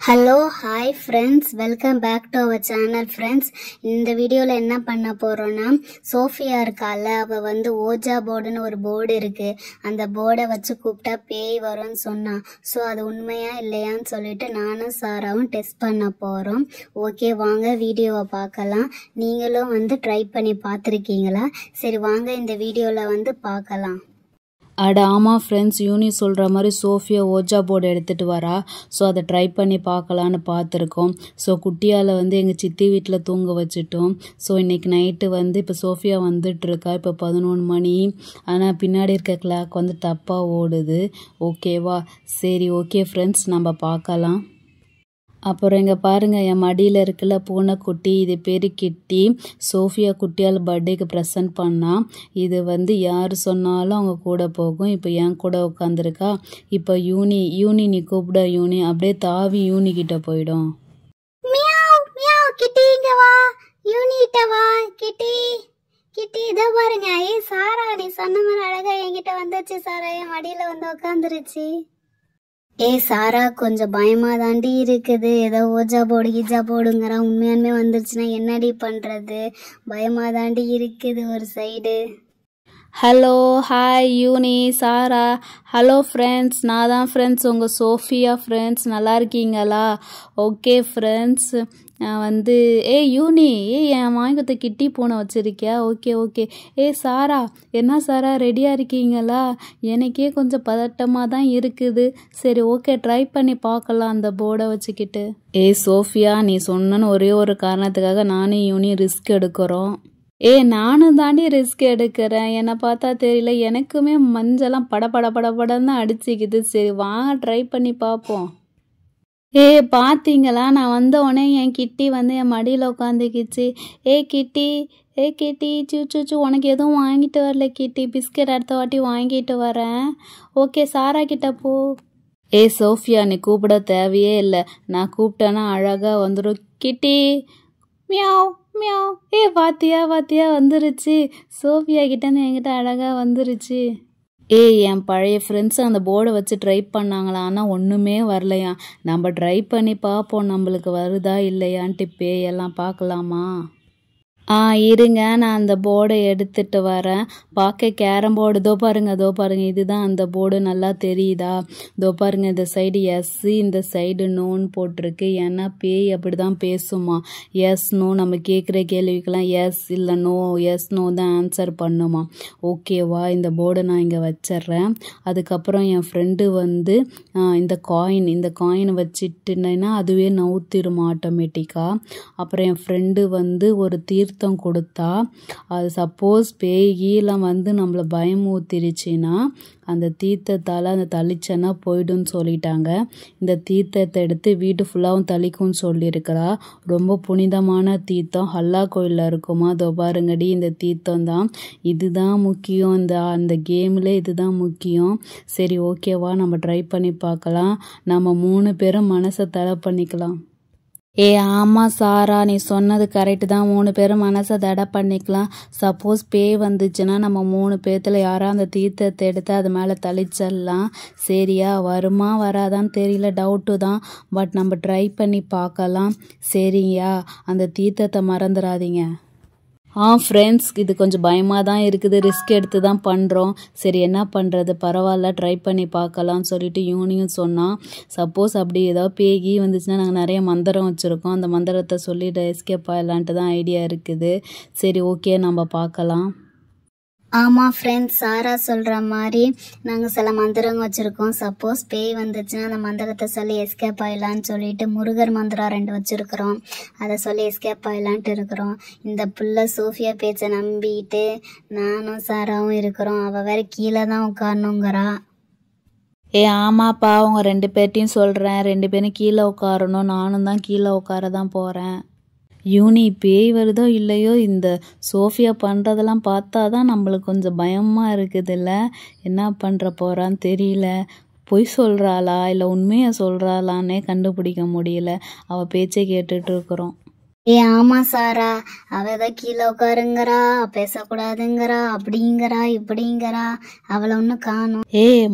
Hello hi friends, welcome back to our channel friends. இந்த வீடியோவில் என்ன பண்ண போகிறோன்னா, சோஃபியா இருக்கால, அவள் ஓஜா போர்டுன்னு ஒரு போர்டு இருக்குது. அந்த போர்டை வச்சு கூப்பிட்டா பேய் வரும்னு சொன்னான். ஸோ அது உண்மையா இல்லையான்னு சொல்லிட்டு நானும் சாராவும் டெஸ்ட் பண்ண போகிறோம். ஓகே, வாங்க வீடியோவை பார்க்கலாம். நீங்களும் ட்ரை பண்ணி பார்த்துருக்கீங்களா? சரி வாங்க இந்த வீடியோவில் பார்க்கலாம். அட ஆமாம் ஃப்ரெண்ட்ஸ், யூனி சொல்கிற மாதிரி சோஃபியா ஓஜா போர்டு எடுத்துகிட்டு வரா. ஸோ அதை ட்ரை பண்ணி பார்க்கலான்னு பார்த்துருக்கோம். ஸோ குட்டியால் எங்கள் சித்தி வீட்டில் தூங்க வச்சுட்டோம். ஸோ இன்றைக்கி நைட்டு இப்போ சோஃபியா வந்துட்டுருக்கா. இப்போ 11 மணி. ஆனால் பின்னாடி இருக்க கிளாக் தப்பாக ஓடுது. ஓகேவா? சரி ஓகே ஃப்ரெண்ட்ஸ், நம்ம பார்க்கலாம். அப்புறம் இங்கே பாருங்கள், என் மடியில் இருக்குல்ல பூனைக்குட்டி, இது பேர் கிட்டி. சோஃபியா குட்டியால் பர்த்டேக்கு ப்ரெசன்ட் பண்ணால் இது யார் சொன்னாலும் அவங்க கூட போகும். இப்போ என் கூட உட்காந்துருக்கா. இப்போ யூனி நீ கூப்பிட யூனி, அப்படியே தாவி யூனி கிட்ட போயிடும். கிட்டி இங்க வா, யூனி கிட்ட வா. கிட்டி கிட்டி இதை பாருங்க. சாரா, நீ சொன்ன மாதிரி அழகா என்கிட்ட வந்துச்சு. சாரா என் மடியில உட்காந்துருச்சு. சாரா, கொஞ்சம் பயமா தாண்டி இருக்குது. ஏதோ ஓஜா போடு கீஜா போடுங்கிறான். உண்மையானுமே வந்துருச்சுன்னா என்னடி பண்றது? பயமா தாண்டி இருக்குது ஒரு சைடு. ஹலோ ஹாய் யூனி, சாரா. ஹலோ ஃப்ரெண்ட்ஸ், நான் தான் ஃப்ரெண்ட்ஸ் உங்கள் சோஃபியா ஃப்ரெண்ட்ஸ். நல்லா இருக்கீங்களா? ஓகே ஃப்ரெண்ட்ஸ், நான் யூனி, என் வாங்கத்த கிட்டி பூனை வச்சுருக்கியா? ஓகே. சாரா, என்ன சாரா ரெடியாக இருக்கீங்களா? எனக்கே கொஞ்சம் பதட்டமாக தான் இருக்குது. சரி ஓகே, ட்ரை பண்ணி பார்க்கலாம் அந்த போர்டை வச்சுக்கிட்டு. சோஃபியா, நீ சொன்னன்னு ஒரே ஒரு காரணத்துக்காக நானும் யூனி ரிஸ்க் எடுக்கிறோம். நானும் தாண்டி ரிஸ்க் எடுக்கிறேன். என்னை பார்த்தா தெரியல, எனக்குமே மஞ்செல்லாம் படன்னு அடிச்சுக்குது. சரி வாங்க ட்ரை பண்ணி பார்ப்போம். பார்த்தீங்களா, நான் வந்த உடனே என் கிட்டி என் மடியில் உட்காந்துக்கிச்சு. கிட்டி சூச்சு, உனக்கு எதுவும் வாங்கிட்டு வரல கிட்டி. பிஸ்கட் அடுத்த வாட்டி வாங்கிட்டு வரேன். ஓகே, சாரா கிட்ட போ. சோஃபியா, நீ கூப்பிட தேவையே இல்லை. நான் கூப்பிட்டேன்னா அழகாக வந்துடும். கிட்டி மியாவ் மியாவ். பாத்தியா வந்துருச்சு. சோஃபியா கிட்டேருந்து என்கிட்ட அழகாக வந்துருச்சு. என் பழைய ஃப்ரெண்ட்ஸ் அந்த போர்டை வச்சு ட்ரை பண்ணாங்களா, ஆனால் ஒன்றுமே வரலையா. நம்ம ட்ரை பண்ணி பார்ப்போம், நம்மளுக்கு வருதா இல்லையான்ட்டு. பேயெல்லாம் பார்க்கலாமா? இருங்க, நான் அந்த போர்டை எடுத்துகிட்டு வரேன். பார்க்க கேரம் போர்டு தோ பாருங்க, இதுதான் அந்த போர்டு. நல்லா தெரியுதா? தோ பாருங்க, இந்த சைடு எஸ், இந்த சைடு நோன்னு போட்டிருக்கு. ஏன்னா பேய் அப்படி தான் பேசுமா. எஸ் நோ, நம்ம கேட்குற கேள்விக்கெல்லாம் எஸ் இல்லை நோ, எஸ் நோ தான் ஆன்சர் பண்ணுமா. ஓகேவா? இந்த போர்டை நான் இங்கே வச்சிட்றேன். அதுக்கப்புறம் என் ஃப்ரெண்டு இந்த காயின் வச்சுட்டுனா அதுவே நவுத்திரும் ஆட்டோமேட்டிக்காக. அப்புறம் என் ஃப்ரெண்டு ஒரு தீர்த்தம் கொடுத்தா, அது சப்போஸ் பேயெல்லாம் நம்மளை பயமூத்திருச்சுன்னா அந்த தீர்த்தத்தால் அந்த தளிச்சனா போய்டுன்னு சொல்லிட்டாங்க. இந்த தீர்த்தத்தை எடுத்து வீட்டு ஃபுல்லாகவும் தளிக்கும்னு சொல்லியிருக்கிறா. ரொம்ப புனிதமான தீர்த்தம், ஹல்லா கோயிலில் இருக்குமா. அதோ பாருங்கடி, இந்த தீர்த்தம் தான். இதுதான் முக்கியம், அந்த கேமில் இதுதான் முக்கியம். சரி ஓகேவா, நம்ம ட்ரை பண்ணி பார்க்கலாம். நம்ம 3 பேரும் மனசை தடை பண்ணிக்கலாம். ஆமாம் சாரா, நீ சொன்னது கரெக்டு தான். 3 பேரும் மனசை தடை பண்ணிக்கலாம். சப்போஸ் பேய் வந்துச்சுன்னா நம்ம 3 பேர்த்துல யாரா அந்த தீர்த்தத்தை எடுத்து அது மேலே தளிச்சிடலாம். சரியா? வருமா வராதான்னு தெரியல, டவுட்டு தான். பட் நம்ம ட்ரை பண்ணி பார்க்கலாம். சரியா? அந்த தீர்த்தத்தை மறந்துடாதீங்க. ஃப்ரெண்ட்ஸ், இது கொஞ்சம் பயமாக தான் இருக்குது. ரிஸ்க் எடுத்து தான் பண்ணுறோம். சரி என்ன பண்ணுறது, பரவாயில்ல ட்ரை பண்ணி பார்க்கலாம்னு சொல்லிட்டு யூனியும் சொன்னான். சப்போஸ் அப்படி ஏதாவது பேகி வந்துச்சுன்னா நாங்கள் நிறைய மந்திரம் வச்சுருக்கோம். அந்த மந்திரத்தை சொல்லிட்டு எஸ்கேப் ஆகலான்ட்டு தான் ஐடியா இருக்குது. சரி ஓகே, நம்ம பார்க்கலாம். ஆமாம் ஃப்ரெண்ட்ஸ், சாரா சொல்கிற மாதிரி நாங்கள் சில மந்திரங்க வச்சுருக்கோம். சப்போஸ் பேய் வந்துச்சுன்னா அந்த மந்திரத்தை சொல்லி எஸ்கேப் ஆகலான்னு சொல்லிட்டு முருகர் மந்திரம் 2 வச்சுருக்குறோம். அதை சொல்லி எஸ்கேப் ஆகலான்ட்டு இருக்கிறோம். இந்த புள்ள சோஃபியா பேச்சை நம்பிட்டு நானும் சாராவும் இருக்கிறோம். அவள் வேற கீழே தான் உட்காரணுங்கிறா. ஆமாப்பா, அவங்க 2 பேர்ட்டையும் சொல்கிறேன். 2 பேரும் கீழே உட்காரணும். நானும் தான் கீழே உட்கார தான் போகிறேன். யூனி, பேய் வருதோ இல்லையோ, இந்த சோஃபியா பண்ணுறதெல்லாம் பார்த்தா தான் நம்மளுக்கு கொஞ்சம் பயமாக இருக்குதுல்ல. என்ன பண்ணுற போகிறான்னு தெரியல. பொய் சொல்கிறாளா இல்லை உண்மையை சொல்கிறாளான்னே கண்டுபிடிக்க முடியல. அவள் பேச்சை கேட்டுட்ருக்குறோம். ஆமா சாரா, அவ ஏதோ கீழே உட்காருங்கிறா, பேசக்கூடாதுங்கிறா, அப்படிங்கிறா இப்படிங்கிறா, அவளை ஒன்னும் காணும்.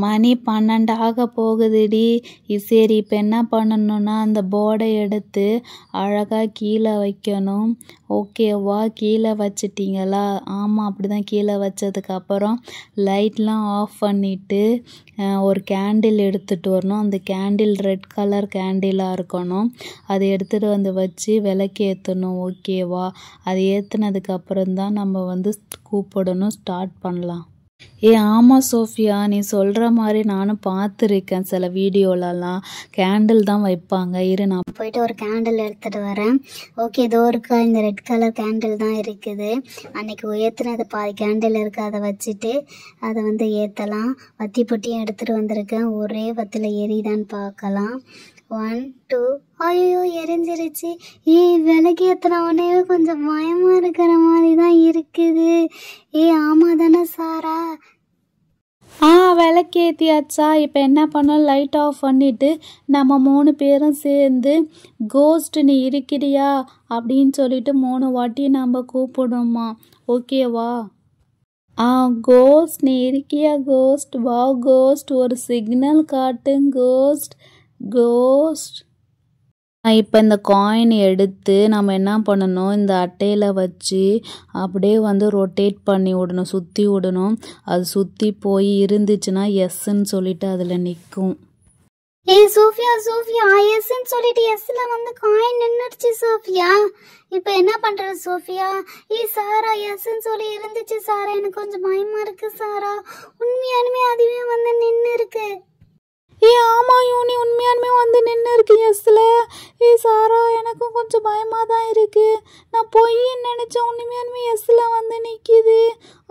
மணி 12 ஆக போகுதுடி. சரி இப்போ என்ன பண்ணணும்னா அந்த போர்டை எடுத்து அழகா கீழே வைக்கணும். ஓகேவா? கீழே வச்சிட்டிங்களா? ஆமாம், அப்படிதான். கீழே வச்சதுக்கப்புறம் லைட்லாம் ஆஃப் பண்ணிவிட்டு ஒரு கேண்டில் எடுத்துகிட்டு வரணும். அந்த கேண்டில் ரெட் கலர் கேண்டிலாக இருக்கணும். அதை எடுத்துகிட்டு வந்து வச்சு விளக்கு ஏற்றணும். ஓகேவா? அதை ஏற்றுனதுக்கப்புறம் தான் நம்ம வந்து கூப்பிடணும், ஸ்டார்ட் பண்ணலாம். ஆமாம் சோஃபியா, நீ சொல்கிற மாதிரி நானும் பார்த்துருக்கேன். சில வீடியோலலாம் கேண்டில் தான் வைப்பாங்க. நான் போயிட்டு ஒரு கேண்டில் எடுத்துகிட்டு வரேன். ஓகே, இதோ இருக்கா, இந்த ரெட் கலர் கேண்டில் தான் இருக்குது. அன்னைக்கு ஏற்றுனது பாதி கேண்டில் இருக்குது, அதை வச்சுட்டு அதை வந்து ஏற்றலாம். வத்தி பொட்டியும் எடுத்துகிட்டு வந்திருக்கேன். ஒரே வத்தில் எரிதான்னு பார்க்கலாம். 1 2 ஐயோ எரிஞ்சிருச்சு. விளக்கு ஏற்றின உடனே கொஞ்சம் பயமாக இருக்கிற மாதிரி தான் இருக்குது. ஆமாம் தானே சாரா? விளக்கு ஏற்றியாச்சா? இப்போ என்ன பண்ணோம், லைட் ஆஃப் பண்ணிவிட்டு நம்ம 3 பேரும் சேர்ந்து கோஸ்ட் நீ இருக்கிறியா அப்படின்னு சொல்லிட்டு 3 வாட்டி நம்ம கூப்பிடணுமா? ஓகேவா? கோஸ்ட் நீ இருக்கியா? கோஸ்ட் வா, கோஸ்ட் ஒரு சிக்னல் காட்டு, கோஸ்ட் கோஸ்ட். இப்போ இந்த காயின் எடுத்து நம்ம என்ன பண்ணணும், இந்த அட்டையில் வச்சு அப்படியே வந்து ரொட்டேட் பண்ணி விடணும், சுற்றி விடணும். அது சுற்றி போய் இருந்துச்சுன்னா எஸ்ன்னு சொல்லிட்டு அதில் நிற்கும். சோஃபியா சோஃபியா, எஸ்ன்னு சொல்லிட்டு எஸ்ல வந்து காயின் நின்னுடுச்சு சோஃபியா. இப்போ என்ன பண்றது சோஃபியா? சாரா, எஸ்ன்னு சொல்லி இருந்துச்சு சாரா, எனக்கு கொஞ்சம் பயமா இருக்கு சாரா. உண்மையானுமே அதுவே வந்து நின்று இருக்கு. ஆமா யூனி, உண்மையானுமே வந்து நின்று இருக்கு எஸ்ல. சாரா, எனக்கும் கொஞ்சம் பயமா தான் இருக்கு. நான் போய் நினைச்சேன், உண்மையானுமே எஸ்ல வந்து நிக்குது.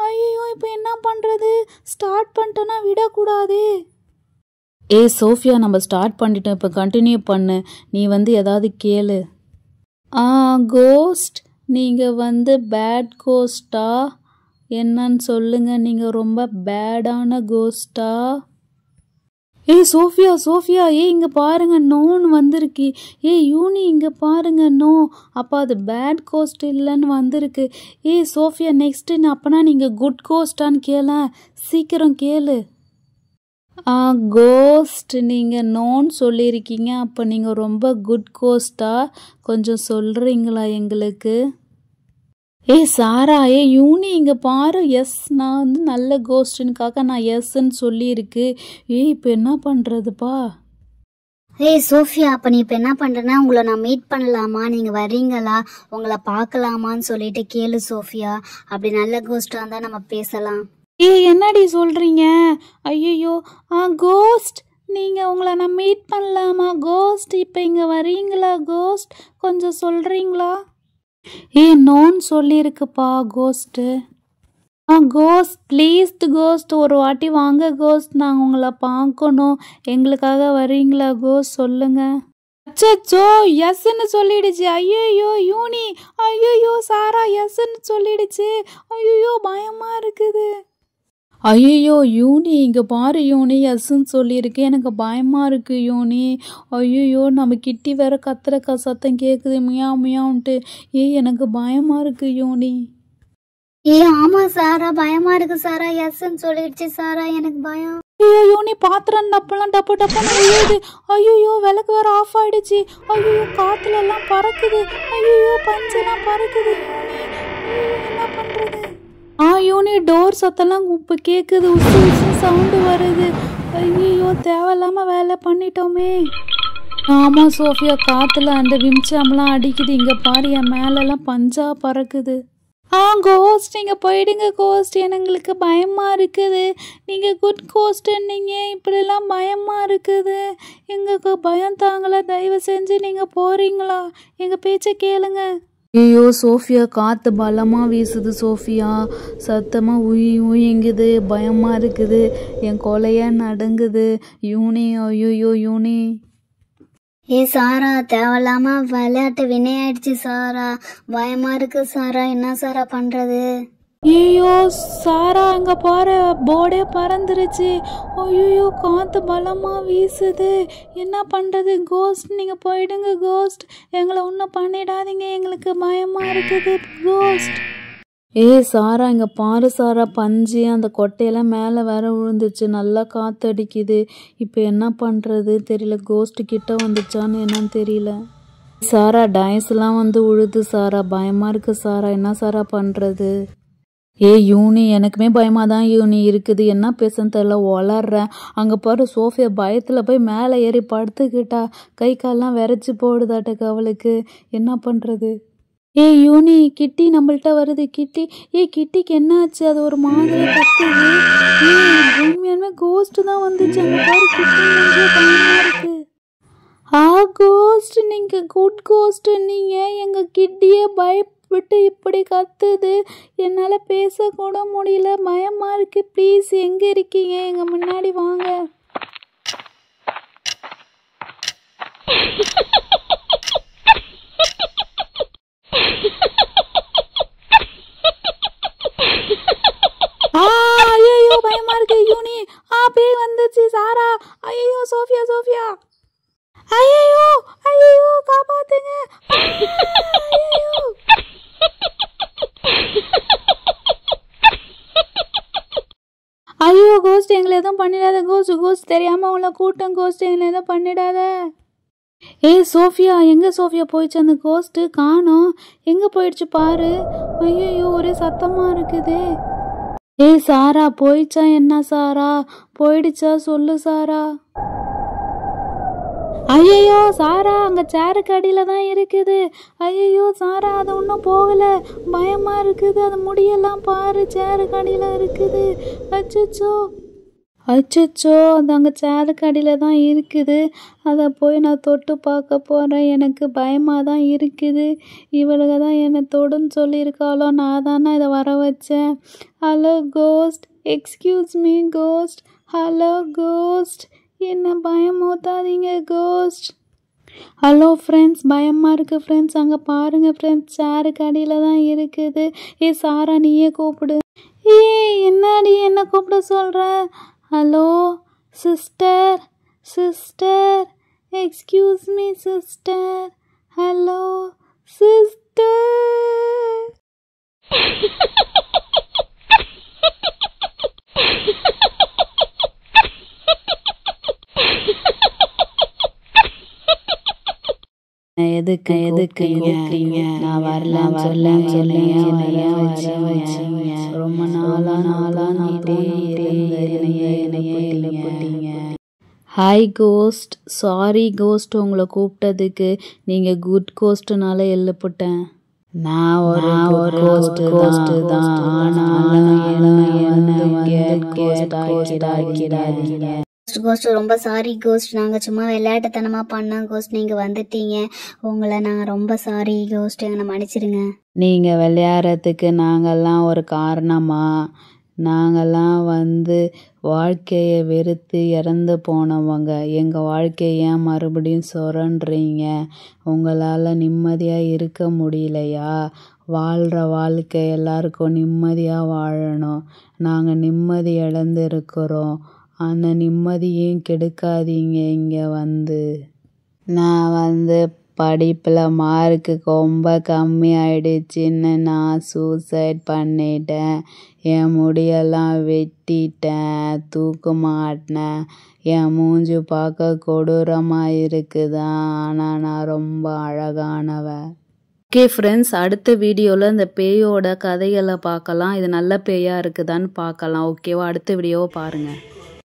ஐயோ, இப்போ என்ன பண்றது? ஸ்டார்ட் பண்ணிட்டேன்னா விடக்கூடாது. சோஃபியா, நம்ம ஸ்டார்ட் பண்ணிட்டோம், இப்போ கண்டினியூ பண்ணு. நீ வந்து ஏதாவது கேளு. கோஸ்ட், நீங்கள் வந்து பேட் கோஸ்டா? என்னன்னு சொல்லுங்க, நீங்கள் ரொம்ப பேடான கோஸ்டா? சோஃபியா சோஃபியா, இங்கே பாருங்க, நோன்னு வந்திருக்கு. யூனி இங்கே பாருங்க, நோ. அப்போ அது பேட் கோஸ்ட் இல்லைன்னு வந்திருக்கு. சோஃபியா, நெக்ஸ்ட்டு அப்போனா நீங்கள் குட் கோஸ்டான்னு கேள, சீக்கிரம் கேளு. கோஸ்ட், நீங்கள் நோன்னு சொல்லியிருக்கீங்க, அப்போ நீங்கள் ரொம்ப குட் கோஸ்டா? கொஞ்சம் சொல்கிறீங்களா எங்களுக்கு? சாரா, யூனி இங்கே பாரு, எஸ், நான் வந்து நல்ல கோஸ்டுனுக்காக நான் எஸ்ன்னு சொல்லியிருக்கு. இப்போ என்ன பண்ணுறதுப்பா? சோஃபியா, அப்போ நீ இப்போ என்ன பண்ணுறேன்னா, உங்களை நான் மீட் பண்ணலாமா, நீங்கள் வர்றீங்களா, உங்களை பார்க்கலாமான்னு சொல்லிட்டு கேளு சோஃபியா. அப்படி நல்ல கோஸ்டாக இருந்தால் நம்ம பேசலாம். என்னடி சொல்கிறீங்க? ஐயோ, கோஸ்ட், நீங்கள் உங்களை நான் மீட் பண்ணலாமா? கோஸ்ட், இப்போ இங்கே வரீங்களா? கோஸ்ட், கொஞ்சம் சொல்கிறீங்களா? நோன்னு சொல்லியிருக்குப்பா கோஸ்ட்டு. கோஸ்ட், ப்ளீஸ் கோஸ்ட், ஒரு வாட்டி வாங்க கோஸ்ட், நாங்கள் உங்களை பார்க்கணும், எங்களுக்காக வரீங்களா கோஸ்ட், சொல்லுங்க. அச்சோ, எஸ்ன்னு சொல்லிடுச்சு. ஐயோ யூனி, ஐயோ சாரா, எஸ்ன்னு சொல்லிடுச்சு. ஐயோ, பயமா இருக்குது. ஐயோ யூனி, இங்கே பாரு யூனி, எஸ்ன்னு சொல்லியிருக்கு, எனக்கு பயமாக இருக்குது யூனி. ஐயோ, நம்ம கிட்டி வேற கத்துற சத்தம் கேட்குது, மியாவ் மியாவுன்ட்டு. எனக்கு பயமாக இருக்குது யூனி. ஆமா சாரா, பயமா இருக்கு சாரா, எஸ்ன்னு சொல்லிடுச்சு சாரா, எனக்கு பயம். யூனி, பாத்திரம் டப்பெல்லாம் டப்பு டப்புன்னு விழுது. ஐயோ, விளக்கு வேற ஆஃப் ஆயிடுச்சு. ஐயோ, காத்துல எல்லாம் பறக்குது. ஐயோ, பஞ்செல்லாம் பறக்குது. என்ன பண்றது? யூனி, டோர் சத்தெல்லாம் இப்போ கேட்குது, உசு உசு சவுண்டு வருது. ஐயோ, தேவையில்லாமல் வேலை பண்ணிட்டோமே. ஆமாம் சோஃபியா, காற்றுல அந்த விம்சாம்லாம் அடிக்குது. இங்கே பாரு, என் மேலெல்லாம் பஞ்சா பறக்குது. கோஸ்ட், நீங்கள் போயிடுங்க கோஸ்ட், எங்களுக்கு பயமாக இருக்குது. நீங்கள் குட் கோஸ்ட்டுன்னீங்க, இப்படிலாம் பயமாக இருக்குது. எங்களுக்கு பயம் தாங்கலை, தயவு செஞ்சு நீங்கள் போகிறீங்களா? எங்கள் பேச்சை கேளுங்க. சோஃபியா, காற்று பலமாக வீசுது சோஃபியா, சத்தமாக உயிங்குது, பயமாக இருக்குது, என் கொலையாக நடுங்குது யூனி. ஐயோ யூனி. சாரா, தேவையில்லாம விளையாட்டு வினையாயிடுச்சு சாரா, பயமா இருக்கு சாரா, என்ன சாரா பண்றது? ஐயோ சாரா அங்க பாரு போர்டே பறந்துருச்சு. ஐயோ காத்து பலமா வீசுது. என்ன பண்றது? கோஸ்ட் நீங்க போயிடுங்க கோஸ்ட். எங்களை ஒன்றும் பண்ணிடாதீங்க, எங்களுக்கு பயமா இருக்குது கோஸ்ட். சாரா இங்க பாரு சாரா, பஞ்சு அந்த கொட்டையெல்லாம் மேலே வேற விழுந்துச்சு, நல்லா காத்தடிக்குது. இப்போ என்ன பண்றது தெரியல, கோஸ்ட் கிட்ட வந்துச்சான்னு என்னன்னு தெரியல. சாரா டைஸ்லாம் வந்து உழுது சாரா, பயமா இருக்கு சாரா, என்ன சாரா பண்றது? யூனி எனக்குமே பயமா தான் யூனி இருக்குது, என்ன பேசுன்னு தெரியல, வளர்றேன். அங்கே பாரு சோஃபியா பயத்தில் போய் மேலே ஏறி படுத்துக்கிட்டா, கை கால்லாம் விரைச்சி போடுதாட்டக்கு அவளுக்கு, என்ன பண்ணுறது? யூனி கிட்டி நம்மள்ட்ட வருது, கிட்டி. கிட்டிக்கு என்ன ஆச்சு? அது ஒரு மாதிரி கத்துது. உண்மையாலுமே கோஸ்ட் தான் வந்துச்சு, அங்கே பாரு கிட்டி பயமா இருக்கு. கோஸ்ட் நீங்க குட் கோஸ்ட், நீங்க எங்க கிட்டியே பயப்பட்டு இப்படி கத்துது, என்னால பேசக்கூட முடியல, பயமா இருக்கு. ப்ளீஸ் எங்க இருக்கீங்க? எங்க முன்னாடி வாங்க. ஐயோ பயமா இருக்கு யூனி. பேய் வந்துச்சு சாரா. ஐயோ சோஃபியா சோஃபியா, ஐயோ ஐயோ காப்பாத்துங்க. ஐயோ கோஸ்ட் எங்களை எதுவும் பண்ணிடாத கோஸ்ட், கோஸ்ட் தெரியாம உள்ள கூட்டம், கோஸ்ட் எங்களை எதுவும் பண்ணிடாத. சோஃபியா எங்க சோஃபியா போயிடுச்சு? அந்த கோஸ்ட் காணோம், எங்க போயிடுச்சு பாரு. ஐயோ ஒரே சத்தமா இருக்குது. சாரா போயிடுச்சா என்ன சாரா? போயிடுச்சா சொல்லு சாரா. ஐயோ சாரா அங்க சேருக்கு அடியில தான் இருக்குது. ஐயோ சாரா அது ஒன்றும் போகல, பயமா இருக்குது. அது முடியெல்லாம் பாரு சேருக்கு அடியில இருக்குது. அச்சோ அச்சோ அது அங்கே சேருக்கு அடியில் தான் இருக்குது. அதை போய் நான் தொட்டு பார்க்க போகிறேன், எனக்கு பயமாக தான் இருக்குது. இவளுக தான் என்னை தொடுன்னு சொல்லியிருக்காளோ, நான் தானே இதை வர வச்சேன். Hello ghost, excuse me ghost. Hello ghost, என்ன பயமூத்தாதீங்க கோஸ்ட். ஹலோ ஃப்ரெண்ட்ஸ், பயமாக இருக்குது ஃப்ரெண்ட்ஸ். அங்கே பாருங்கள் ஃப்ரெண்ட்ஸ், சேருக்கு அடியில் தான் இருக்குது. சாரா நீயே கூப்பிடு. என்னடி என்ன கூப்பிட சொல்கிற? Hello sister, sister, excuse me sister. Hello sister. எதுக்கு நான் வரலன்னு சொல்லுங்க. ரொம்ப நாளா ஹாய் கோஸ்ட், சாரி கோஸ்ட் உங்களை கூப்பிட்டதுக்கு. நீங்கள் குட் கோஸ்ட்னால எழுப்பிட்டேன். நான் ஒரு கோஸ்ட் தான், கோஸ்ட் ரொம்ப சாரி கோஸ்ட், நாங்கள் சும்மா விளையாட்டுத்தனமாக பண்ணோம் கோஸ்ட், நீங்கள் வந்துட்டீங்க, உங்களை நாங்கள் ரொம்ப சாரி கோஸ்ட், எங்களை மன்னிச்சிடுங்க. நீங்கள் விளையாடுறதுக்கு நாங்கள்லாம் ஒரு காரணமா? நாங்கள்லாம் வாழ்க்கையை வெறுத்து இறந்து போனவங்க, எங்கள் வாழ்க்கையை ஏன் மறுபடியும் சுரண்டுறீங்க? உங்களால் நிம்மதியாக இருக்க முடியலையா? வாழ்கிற வாழ்க்கை எல்லாருக்கும் நிம்மதியாக வாழணும். நாங்கள் நிம்மதி இழந்து இருக்கிறோம், அந்த நிம்மதியும் கெடுக்காதீங்க. இங்கே நான் படிப்பில் மார்க்கு ரொம்ப கம்மி ஆயிடுச்சுன்னு நான் சூசைட் பண்ணிட்டேன். என் முடியெல்லாம் வெட்டிட்டேன், தூக்கு மாட்டினேன். என் மூஞ்சி பார்க்க கொடூரமாக இருக்குதான், ஆனால் நான் ரொம்ப அழகானவன். ஓகே ஃப்ரெண்ட்ஸ், அடுத்த வீடியோவில் இந்த பேயோட கதைகளை பார்க்கலாம். இது நல்ல பேயாக இருக்குதான்னு பார்க்கலாம். ஓகேவா? அடுத்த வீடியோவை பாருங்கள்.